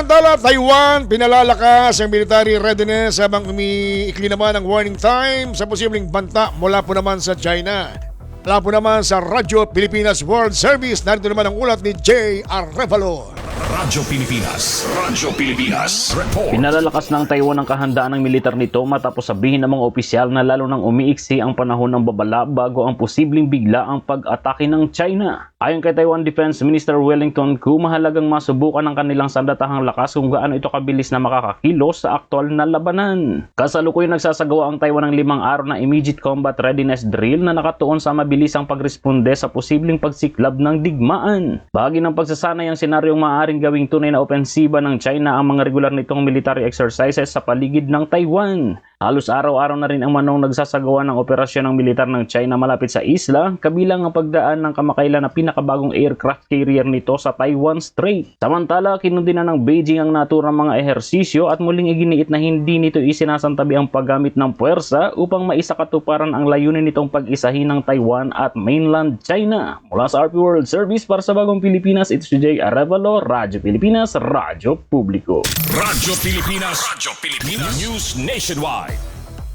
Samantala, Taiwan, pinalalakas ang military readiness habang umiikli naman ang warning time sa posibleng banta mula po naman sa China. Mula po naman sa Radyo Pilipinas World Service, narito naman ang ulat ni Jay Arevalo. Radyo Pilipinas Report. Pinalalakas ng Taiwan ang kahandaan ng militar nito matapos sabihin ng mga opisyal na lalo nang umiiksi ang panahon ng babala bago ang posibleng bigla ang pag-atake ng China. Ayon kay Taiwan Defense Minister Wellington Koo, mahalagang masubukan ng kanilang sandatahang lakas kung gaano ito kabilis na makakakilos sa aktual na labanan. Kasalukuyang nagsasagawa ang Taiwan ng 5 araw na immediate combat readiness drill na nakatuon sa mabilisang pagresponde sa posibleng pagsiklab ng digmaan. Bahagi ng pagsasanay ang senaryong maaaring gawing tunay na opensiba ng China ang mga regular nitong military exercises sa paligid ng Taiwan. Halos araw-araw na rin ang manong nagsasagawa ng operasyon ng militar ng China malapit sa isla, kabilang ang pagdaan ng kamakailan na pinakabagong aircraft carrier nito sa Taiwan Strait. Samantala, kinundina ng Beijing ang naturang mga ehersisyo at muling iginiit na hindi nito isinasantabi ang paggamit ng puwersa upang maisakatuparan ang layunin nitong pag-isahin ng Taiwan at mainland China. Mula sa RP World Service para sa Bagong Pilipinas, ito si Jay Arevalo, Radyo Pilipinas, Radyo Publiko. Radyo Pilipinas News Nationwide.